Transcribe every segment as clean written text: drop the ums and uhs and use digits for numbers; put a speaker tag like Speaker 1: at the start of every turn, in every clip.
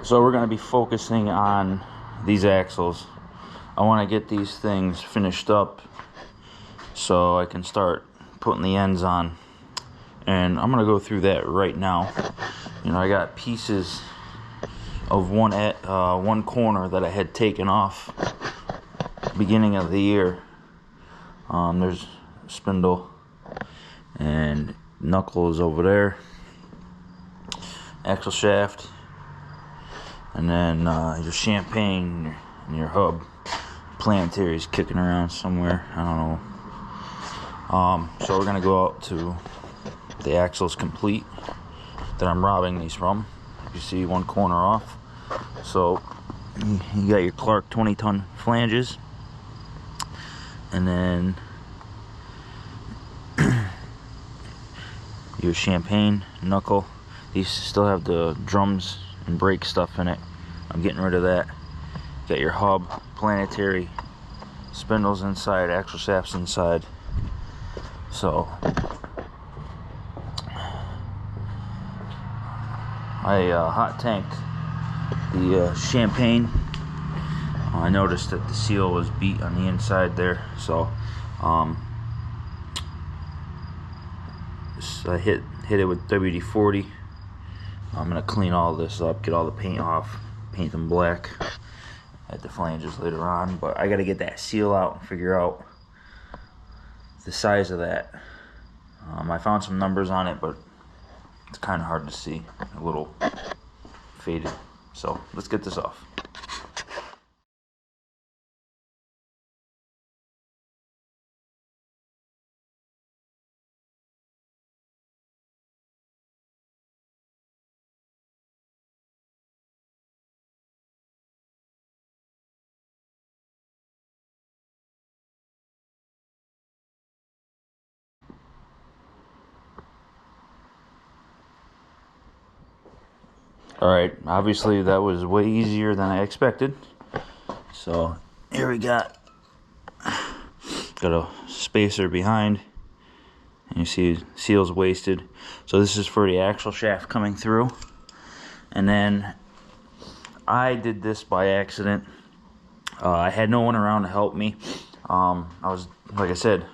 Speaker 1: So we're going to be focusing on these axles. I want to get these things finished up so I can start putting the ends on, and I'm going to go through that right now. You know, I got pieces of one corner that I had taken off beginning of the year. There's spindle and knuckles over there, axle shaft, and then your champagne and your hub. Planetary is kicking around somewhere, I don't know. So we're gonna go out to the axles complete that I'm robbing these from. You see one corner off. So you got your Clark 20-ton flanges, and then your champagne knuckle. These still have the drums and brake stuff in it. I'm getting rid of that. Got your hub, planetary, spindles inside, axle shafts inside. So I hot tanked the champagne. I noticed that the seal was beat on the inside there, so I hit it with WD-40. I'm gonna clean all this up, get all the paint off, paint them black at the flanges later on. But I gotta get that seal out and figure out the size of that. I found some numbers on it, but it's kind of hard to see, a little faded. So let's get this off. Alright, obviously that was way easier than I expected. So here we got a spacer behind, and you see seal's wasted. So this is for the axle shaft coming through. And then I did this by accident. I had no one around to help me. I was, like I said,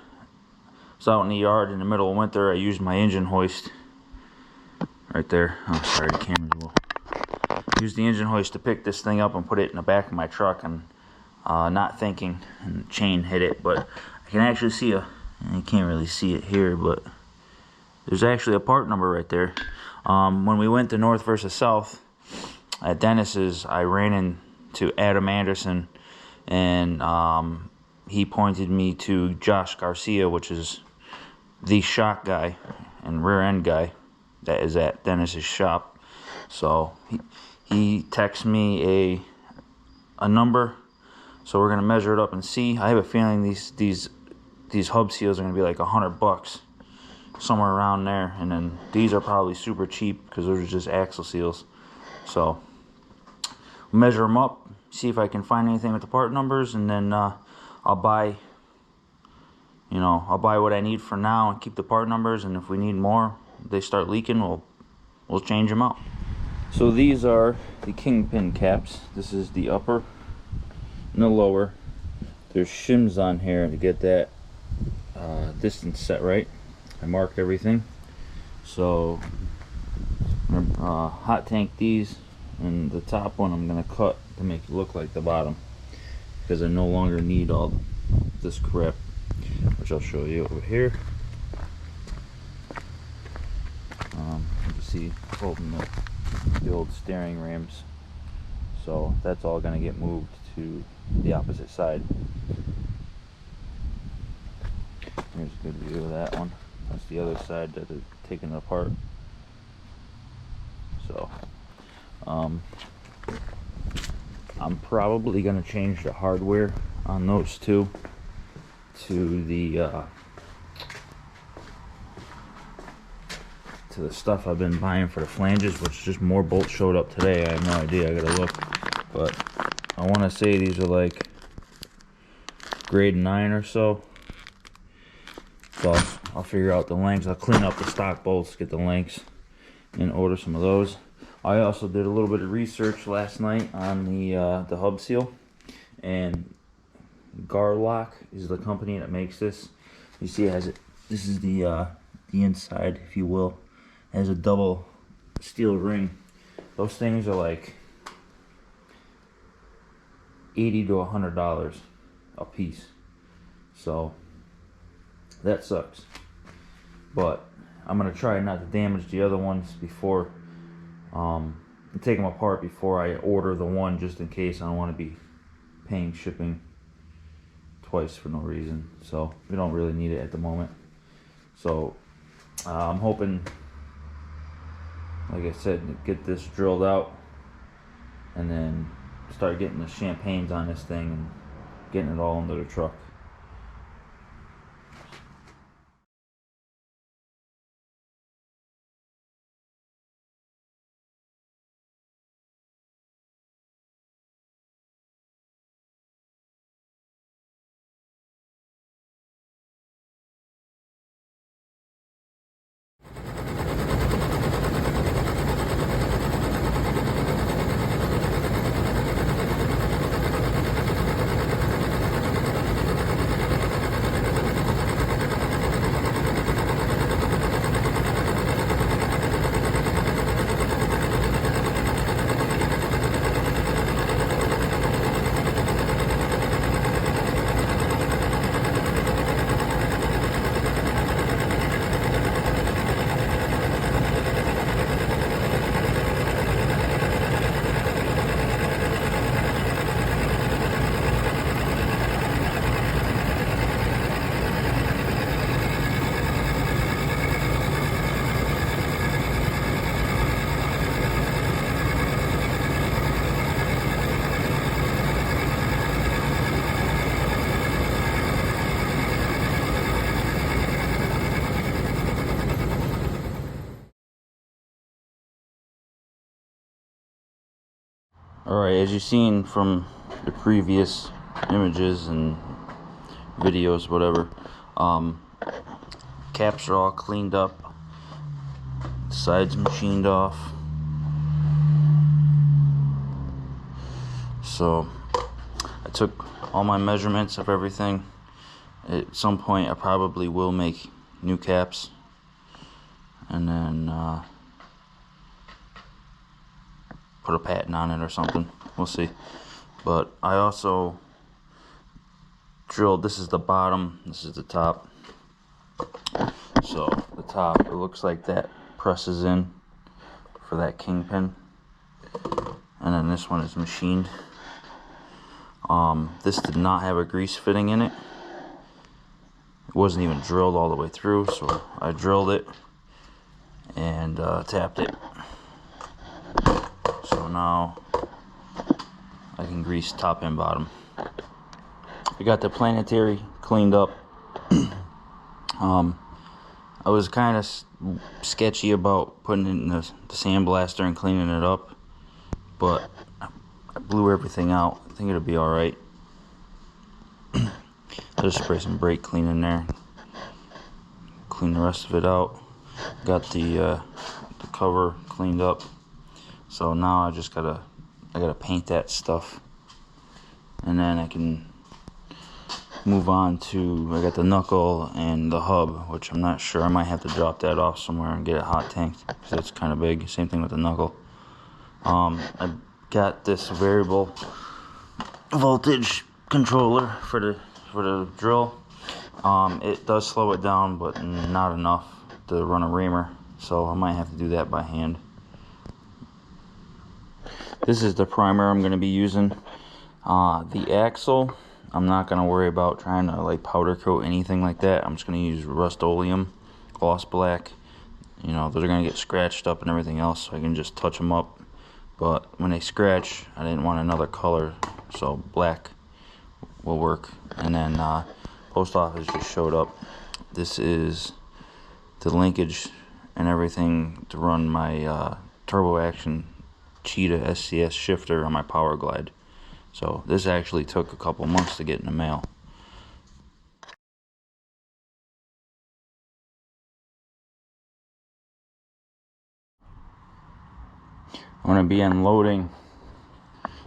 Speaker 1: out in the yard in the middle of winter. I used my engine hoist right there. Oh, sorry, the camera's a little. Used the engine hoist to pick this thing up and put it in the back of my truck, and not thinking, and the chain hit it. But I can actually see you can't really see it here, but there's actually a part number right there. When we went to North versus South at Dennis's, I ran into Adam Anderson, and he pointed me to Josh Garcia, which is the shock guy and rear end guy that is at Dennis's shop. So he texts me a number, so we're gonna measure it up and see. I have a feeling these hub seals are gonna be like $100, somewhere around there. And then these are probably super cheap because those are just axle seals. So we'll measure them up, see if I can find anything with the part numbers, and then I'll buy what I need for now and keep the part numbers. And if we need more, they start leaking, we'll change them out. So these are the kingpin caps. This is the upper and the lower. There's shims on here to get that distance set right. I marked everything. So I'm gonna hot tank these, and the top one I'm gonna cut to make it look like the bottom, because I no longer need all this crap, which I'll show you over here. You can see holding the old steering rams, so that's all going to get moved to the opposite side. Here's a good view of that one. That's the other side that is taken apart. So I'm probably going to change the hardware on those two to the stuff I've been buying for the flanges, which just more bolts showed up today. I have no idea, I gotta look, but I want to say these are like grade 9 or so. So I'll figure out the lengths. I'll clean up the stock bolts, get the lengths, and order some of those. I also did a little bit of research last night on the hub seal, and Garlock is the company that makes this. You see, it has it. This is the inside, if you will. It has a double steel ring. Those things are like $80 to $100 a piece. So that sucks. But I'm gonna try not to damage the other ones before take them apart before I order the one, just in case I don't want to be paying shipping twice for no reason. So we don't really need it at the moment. So I'm hoping, like I said, to get this drilled out and then start getting the champagnes on this thing and getting it all into the truck. Alright, as you've seen from the previous images and videos, whatever, caps are all cleaned up, sides machined off. So I took all my measurements of everything. At some point I probably will make new caps, and then put a patent on it or something. We'll see. But I also drilled, this is the bottom, this is the top. So the top, it looks like that presses in for that kingpin, and then this one is machined. This did not have a grease fitting in it. It wasn't even drilled all the way through, so I drilled it and tapped it. So now I can grease top and bottom. We got the planetary cleaned up. I was kind of sketchy about putting it in the sandblaster and cleaning it up, but I blew everything out. I think it'll be alright. I'll just spray some brake clean in there, clean the rest of it out. Got the cover cleaned up. So now I gotta paint that stuff, and then I can move on to, I got the knuckle and the hub, which I'm not sure, I might have to drop that off somewhere and get it hot tanked, because it's kind of big. Same thing with the knuckle. I got this variable voltage controller for the drill. It does slow it down, but not enough to run a reamer, so I might have to do that by hand. This is the primer I'm going to be using. The axle, I'm not going to worry about trying to like powder coat anything like that. I'm just going to use Rust-Oleum gloss black. You know, those are going to get scratched up and everything else, so I can just touch them up. But when they scratch, I didn't want another color, so black will work. And then post office just showed up. This is the linkage and everything to run my turbo action Cheetah SCS shifter on my Power Glide. So this actually took a couple months to get in the mail. I'm going to be unloading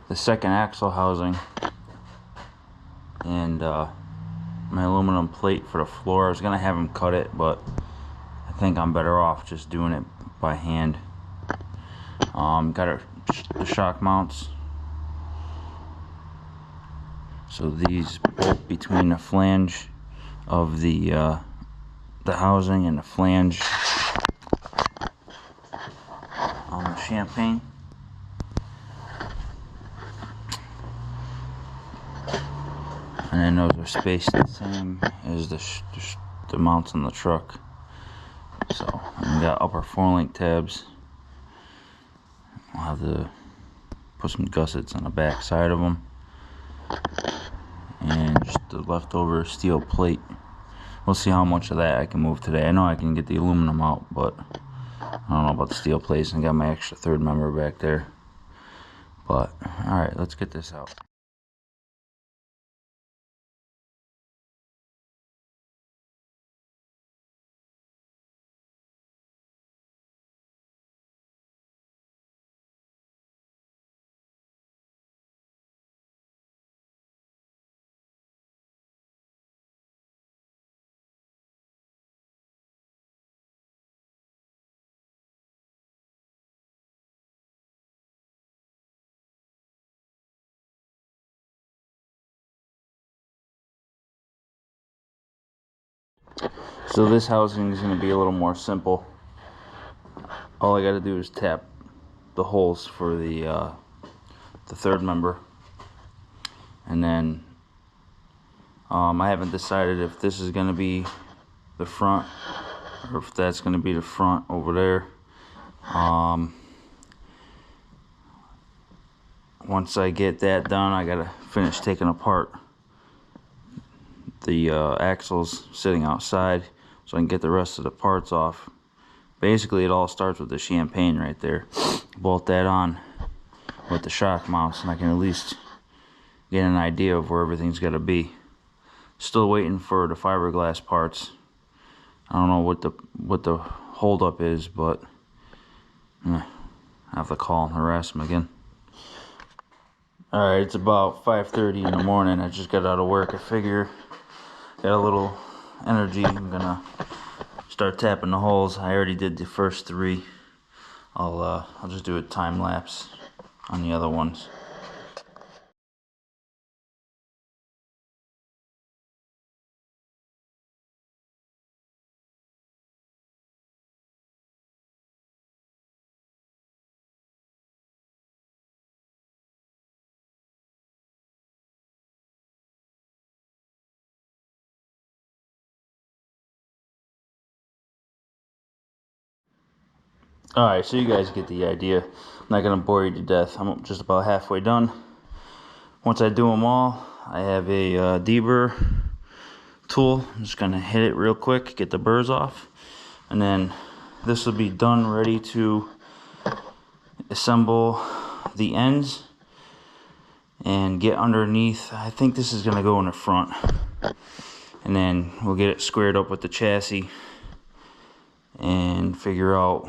Speaker 1: the second axle housing and my aluminum plate for the floor. I was going to have him cut it, but I think I'm better off just doing it by hand. Got the shock mounts. So these bolt between the flange of the housing and the flange on the champagne. And then those are spaced the same as the mounts on the truck. So we got upper 4-link tabs. I'll have to put some gussets on the back side of them, and just the leftover steel plate. We'll see how much of that I can move today. I know I can get the aluminum out, but I don't know about the steel plates. And got my extra third member back there. But alright, let's get this out. So this housing is going to be a little more simple. All I got to do is tap the holes for the third member, and then I haven't decided if this is going to be the front or if that's going to be the front over there. Once I get that done, I gotta finish taking apart the axles sitting outside so I can get the rest of the parts off. Basically, it all starts with the champagne right there. Bolt that on with the shock mounts, and I can at least get an idea of where everything's got to be. Still waiting for the fiberglass parts. I don't know what the holdup is, but I have to call and harass them again. Alright, it's about 5:30 in the morning. I just got out of work. I figure got a little energy. I'm gonna start tapping the holes. I already did the first 3. I'll just do a time lapse on the other ones. Alright, so you guys get the idea. I'm not going to bore you to death. I'm just about halfway done. Once I do them all, I have a deburr tool. I'm just going to hit it real quick, get the burrs off. And then this will be done, ready to assemble the ends and get underneath. I think this is going to go in the front. And then we'll get it squared up with the chassis and figure out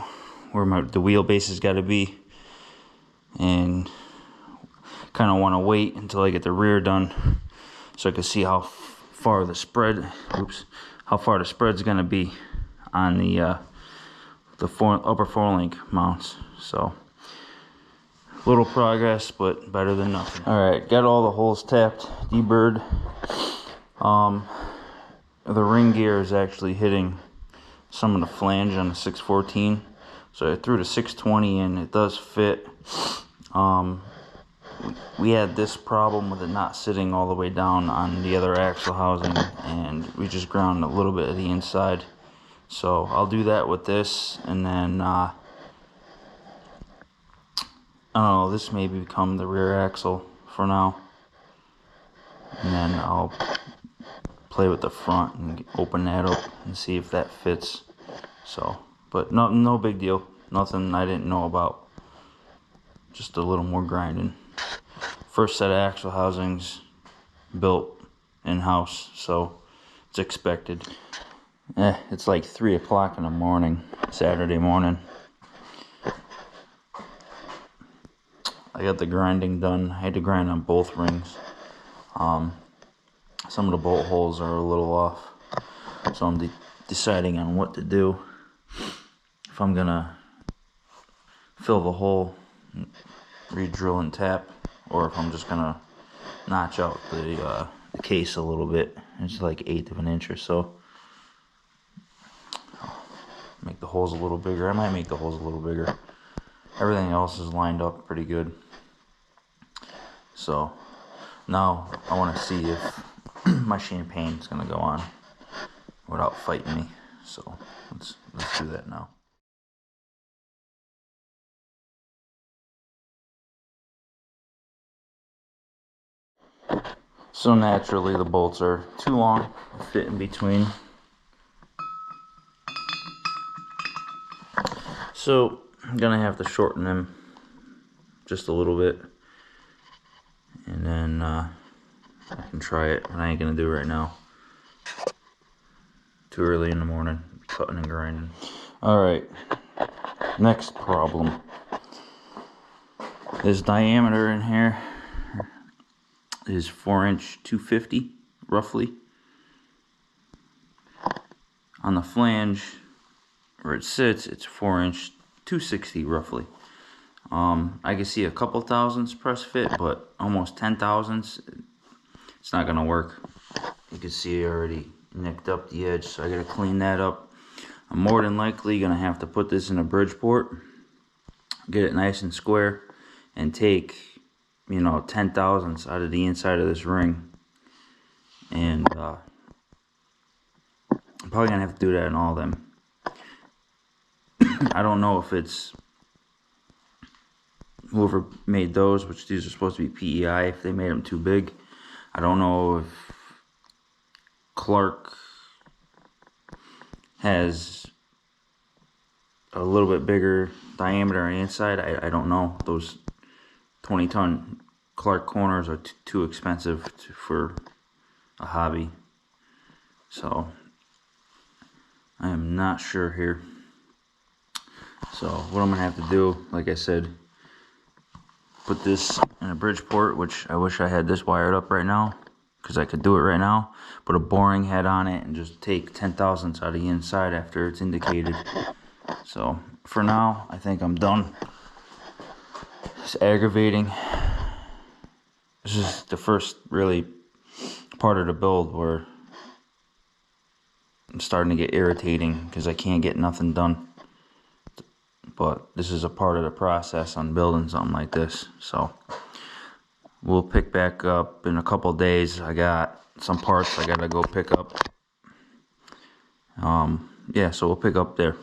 Speaker 1: where the wheelbase has got to be, and kind of want to wait until I get the rear done so I can see how far the spread's going to be on the upper 4-link mounts. So little progress, but better than nothing. Alright, got all the holes tapped, deburred. The ring gear is actually hitting some of the flange on the 614. So I threw the 620 in. It does fit. We had this problem with it not sitting all the way down on the other axle housing, and we just ground a little bit of the inside. So I'll do that with this, and then I don't know, this may become the rear axle for now, and then I'll play with the front and open that up and see if that fits. So, but no big deal. Nothing I didn't know about. Just a little more grinding. First set of axle housings built in-house, so it's expected. It's like 3 o'clock in the morning, Saturday morning. I got the grinding done. I had to grind on both rings. Some of the bolt holes are a little off, so I'm deciding on what to do. If I'm gonna fill the hole, re-drill and tap, or if I'm just gonna notch out the case a little bit. It's like 1/8 of an inch or so. Make the holes a little bigger. I might make the holes a little bigger. Everything else is lined up pretty good. So now I want to see if my champagne is gonna go on without fighting me. So let's do that now. So naturally the bolts are too long to fit in between. So I'm gonna have to shorten them just a little bit, and then I can try it, but I ain't gonna do it right now. Too early in the morning, cutting and grinding. Alright, next problem. This diameter in here is 4" 250 roughly. On the flange where it sits, it's 4" 260 roughly. I can see a couple thousandths press fit, but almost 10 thousandths, it's not gonna work. You can see I already nicked up the edge, so I gotta clean that up. I'm more than likely gonna have to put this in a Bridgeport, get it nice and square, and take, 10 thousandths out of the inside of this ring. And I'm probably gonna have to do that in all of them. I don't know if it's whoever made those, which these are supposed to be PEI, if they made them too big. I don't know if Clark has a little bit bigger diameter on the inside. I don't know. Those 20-ton Clark corners are too expensive for a hobby. So I am not sure here. So what I'm gonna have to do, like I said, put this in a Bridgeport, which I wish I had this wired up right now, because I could do it right now. Put a boring head on it and just take 10 thousandths out of the inside after it's indicated. So for now, I think I'm done. It's aggravating. This is the first really part of the build where I'm starting to get irritating because I can't get nothing done. But this is a part of the process on building something like this. So we'll pick back up in a couple days. I got some parts I gotta go pick up. Yeah, so we'll pick up there.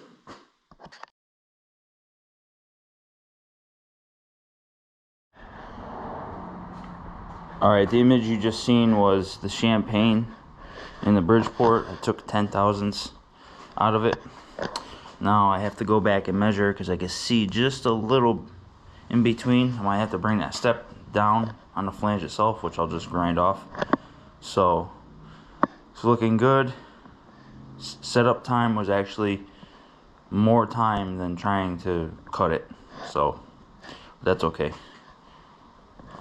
Speaker 1: Alright, the image you just seen was the champagne in the Bridgeport. I took 10 thousandths out of it. Now I have to go back and measure because I can see just a little in between. I might have to bring that step down on the flange itself, which I'll just grind off. So it's looking good. Setup time was actually more time than trying to cut it, so that's okay.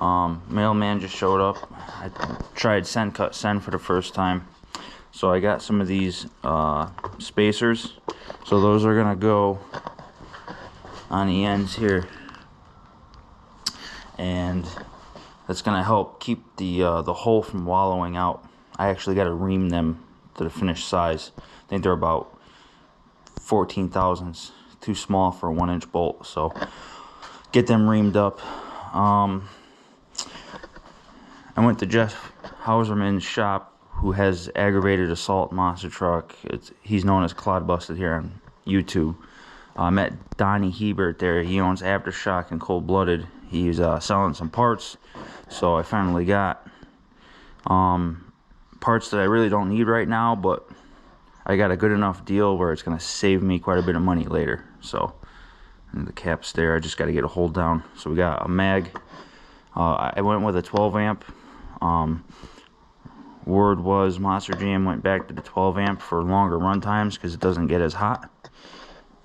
Speaker 1: Mailman just showed up. I tried send cut send for the first time, so I got some of these spacers. So those are gonna go on the ends here, and that's gonna help keep the hole from wallowing out. I actually got to ream them to the finished size. I think they're about 14 thousandths, too small for a 1" bolt. So get them reamed up. I went to Jeff Hauserman's shop, who has aggravated assault monster truck. He's known as Clod Busted here on YouTube. I met Donnie Hebert there. He owns Aftershock and Cold Blooded. He's selling some parts, so I finally got parts that I really don't need right now, but I got a good enough deal where it's going to save me quite a bit of money later. So, and the cap's there. I just got to get a hold down. So we got a mag. I went with a 12 amp. Word was Monster Jam went back to the 12 amp for longer run times because it doesn't get as hot.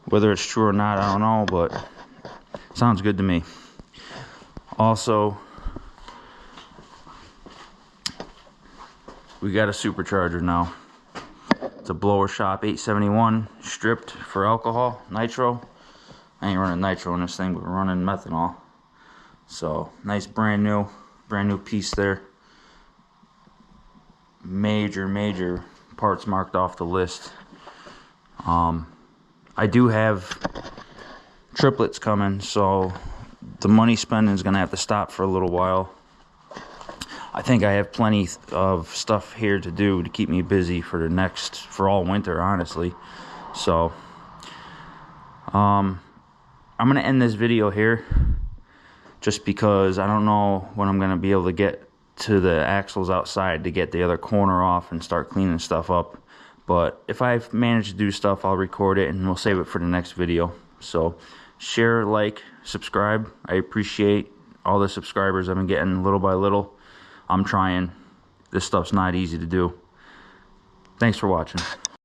Speaker 1: Whether it's true or not, I don't know, but sounds good to me. Also, we got a supercharger now. It's a blower shop 871 stripped for alcohol, nitro. I ain't running nitro in this thing, but we're running methanol. So nice brand new piece there. Major parts marked off the list. I do have triplets coming, so the money spending is gonna have to stop for a little while. I think I have plenty of stuff here to do to keep me busy for all winter, honestly. So I'm gonna end this video here, just because I don't know when I'm gonna be able to get to the axles outside to get the other corner off and start cleaning stuff up. But if I manage to do stuff, I'll record it and we'll save it for the next video. So share, like, subscribe. I appreciate all the subscribers I've been getting little by little. I'm trying. This stuff's not easy to do. Thanks for watching.